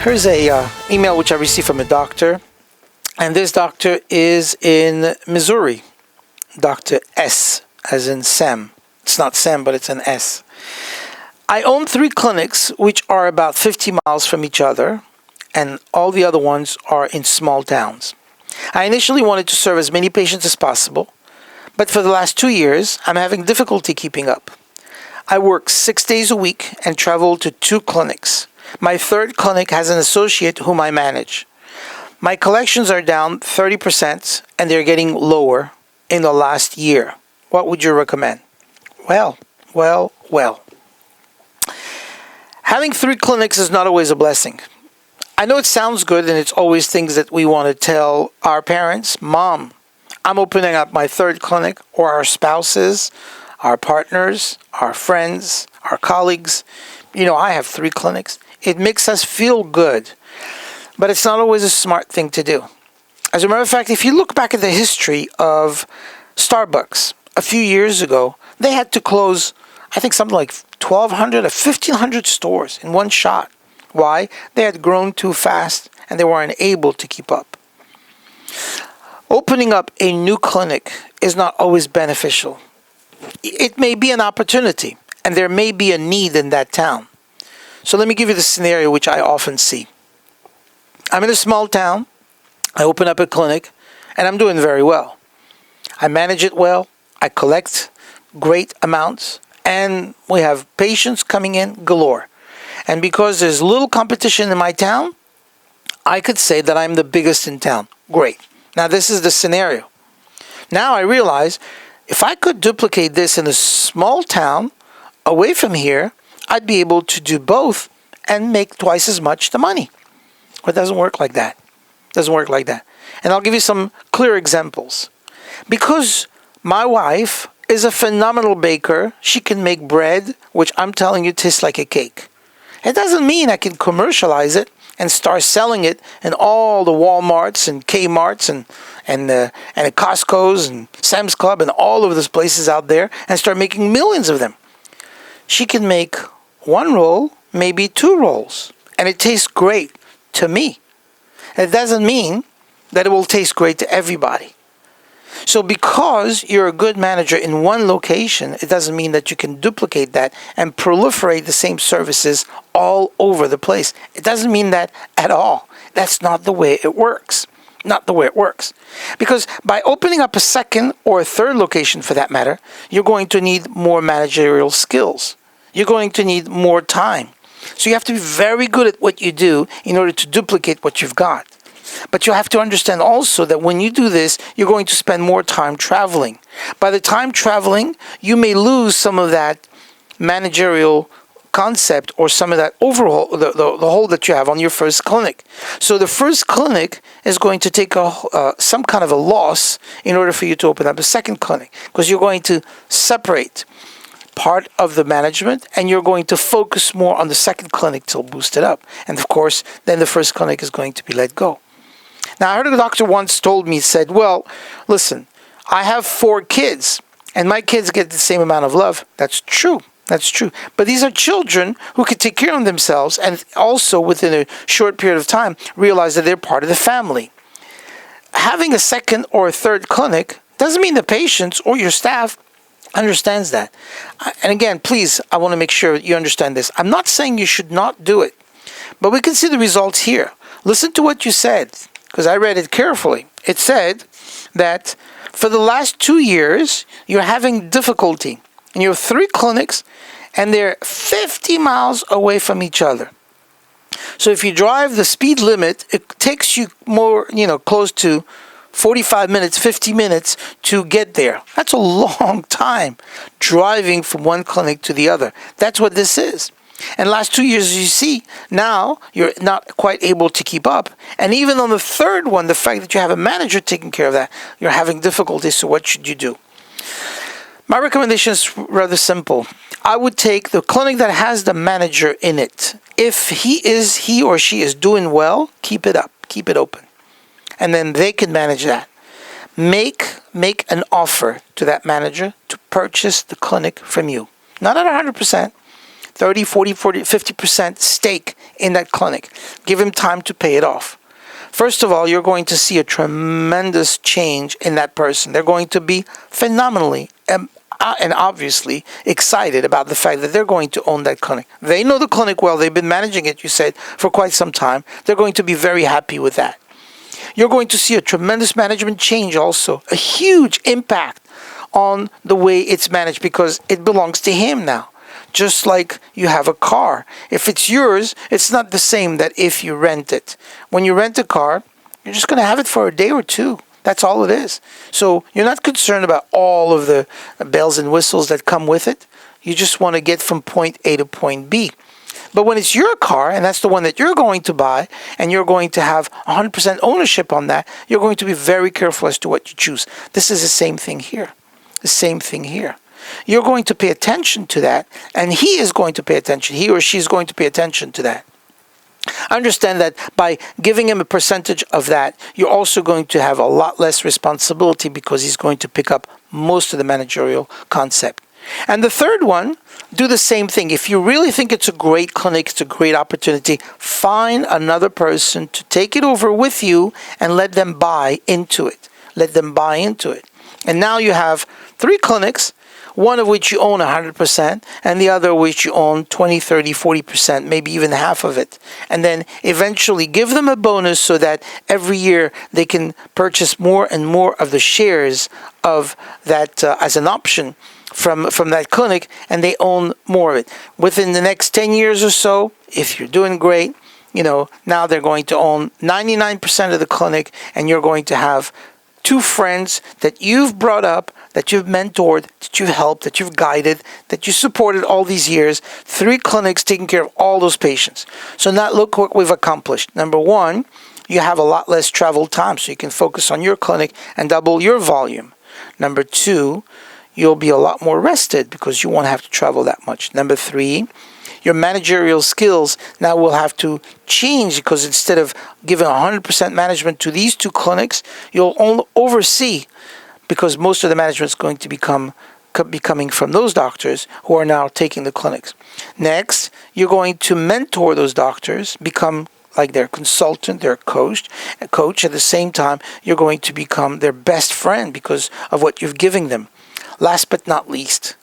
Here's a email which I received from a doctor, and this doctor is in Missouri. Dr. S, as in Sam. It's not Sam, but it's an S. I own 3 clinics which are about 50 miles from each other, and all the other ones are in small towns. I initially wanted to serve as many patients as possible, but for the last 2 years, I'm having difficulty keeping up. I work 6 days a week and travel to 2 clinics. My 3rd clinic has an associate whom I manage. My collections are down 30% and they're getting lower in the last year. What would you recommend? Well. Having 3 clinics is not always a blessing. I know it sounds good and it's always things that we want to tell our parents. Mom, I'm opening up my 3rd clinic, or our spouses, our partners, our friends, our colleagues. I have 3 clinics. It makes us feel good, but it's not always a smart thing to do. As a matter of fact, if you look back at the history of Starbucks a few years ago, they had to close, I think, something like 1,200 or 1,500 stores in one shot. Why? They had grown too fast and they weren't able to keep up. Opening up a new clinic is not always beneficial. It may be an opportunity, and there may be a need in that town. So let me give you the scenario which I often see. I'm in a small town, I open up a clinic, and I'm doing very well. I manage it well, I collect great amounts, and we have patients coming in galore. And because there's little competition in my town, I could say that I'm the biggest in town. Great. Now this is the scenario. Now I realize if I could duplicate this in a small town away from here, I'd be able to do both and make twice as much the money. But it doesn't work like that. And I'll give you some clear examples. Because my wife is a phenomenal baker, she can make bread, which I'm telling you tastes like a cake. It doesn't mean I can commercialize it and start selling it in all the Walmarts and Kmarts and Costco's and Sam's Club and all of those places out there and start making millions of them. She can make 1 roll, maybe 2 rolls, and it tastes great to me. It doesn't mean that it will taste great to everybody. So because you're a good manager in one location, it doesn't mean that you can duplicate that and proliferate the same services all over the place. It doesn't mean that at all. That's not the way it works. Not the way it works. Because by opening up a 2nd or a 3rd location for that matter, you're going to need more managerial skills. You're going to need more time. So you have to be very good at what you do in order to duplicate what you've got. But you have to understand also that when you do this, you're going to spend more time traveling. By the time traveling, you may lose some of that managerial concept or some of that overhaul, the hold that you have on your 1st clinic. So the 1st clinic is going to take some kind of a loss in order for you to open up a 2nd clinic, because you're going to separate part of the management and you're going to focus more on the 2nd clinic to boost it up. And of course, then the 1st clinic is going to be let go. Now, I heard a doctor once told me, said, well, listen, I have 4 kids and my kids get the same amount of love. That's true. But these are children who can take care of themselves and also within a short period of time realize that they're part of the family. Having a 2nd or a 3rd clinic doesn't mean the patients or your staff understands that. And again, please, I want to make sure you understand this. I'm not saying you should not do it, but we can see the results here. Listen to what you said, because I read it carefully. It said that for the last 2 years, you're having difficulty. And you have 3 clinics, and they're 50 miles away from each other. So if you drive the speed limit, it takes you more, close to 45 minutes, 50 minutes to get there. That's a long time driving from one clinic to the other. That's what this is. And last 2 years, you see, now you're not quite able to keep up. And even on the 3rd one, the fact that you have a manager taking care of that, you're having difficulties. So what should you do? My recommendation is rather simple. I would take the clinic that has the manager in it. If he or she is doing well, keep it up, keep it open. And then they can manage that. Make an offer to that manager to purchase the clinic from you. Not at 100%. 30, 40, 50% stake in that clinic. Give him time to pay it off. First of all, you're going to see a tremendous change in that person. They're going to be phenomenally and obviously excited about the fact that they're going to own that clinic. They know the clinic well. They've been managing it, you said, for quite some time. They're going to be very happy with that. You're going to see a tremendous management change also, a huge impact on the way it's managed because it belongs to him now. Just like you have a car. If it's yours, it's not the same that if you rent it. When you rent a car, you're just going to have it for a day or two. That's all it is. So you're not concerned about all of the bells and whistles that come with it. You just want to get from point A to point B. But when it's your car, and that's the one that you're going to buy, and you're going to have 100% ownership on that, you're going to be very careful as to what you choose. This is the same thing here. The same thing here. You're going to pay attention to that, and he is going to pay attention. He or she is going to pay attention to that. Understand that by giving him a percentage of that, you're also going to have a lot less responsibility because he's going to pick up most of the managerial concept. And the third one, do the same thing. If you really think it's a great clinic, it's a great opportunity, find another person to take it over with you and let them buy into it. Let them buy into it. And now you have 3 clinics, one of which you own 100%, and the other which you own 20, 30, 40%, maybe even half of it. And then eventually give them a bonus so that every year they can purchase more and more of the shares of that as an option from that clinic, and they own more of it. Within the next 10 years or so, if you're doing great, now they're going to own 99% of the clinic, and you're going to have 2 friends that you've brought up, that you've mentored, that you've helped, that you've guided, that you supported all these years. 3 clinics taking care of all those patients. So now look what we've accomplished. Number 1, you have a lot less travel time, so you can focus on your clinic and double your volume. Number 2, you'll be a lot more rested because you won't have to travel that much. Number 3, your managerial skills now will have to change because instead of giving 100% management to these 2 clinics, you'll only oversee, because most of the management is going to be coming from those doctors who are now taking the clinics. Next, you're going to mentor those doctors, become like their consultant, their coach. At the same time, you're going to become their best friend because of what you've given them. Last but not least,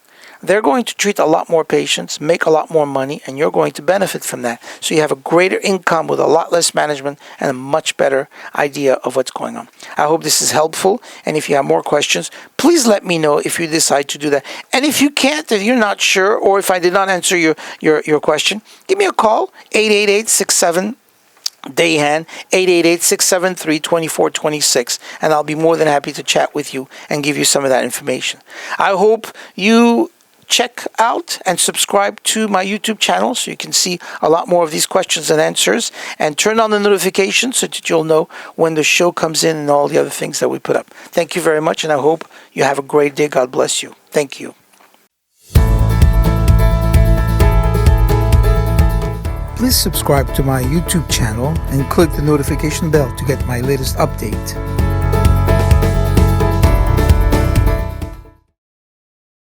they're going to treat a lot more patients, make a lot more money, and you're going to benefit from that. So you have a greater income with a lot less management and a much better idea of what's going on. I hope this is helpful, and if you have more questions, please let me know if you decide to do that. And if you can't, if you're not sure, or if I did not answer your question, give me a call, 888-67 Dahan, 888-673-2426, and I'll be more than happy to chat with you and give you some of that information. I hope you check out and subscribe to my YouTube channel so you can see a lot more of these questions and answers, and turn on the notifications so that you'll know when the show comes in and all the other things that we put up. Thank you very much, and I hope you have a great day. God bless you. Thank you. Please subscribe to my YouTube channel and click the notification bell to get my latest update.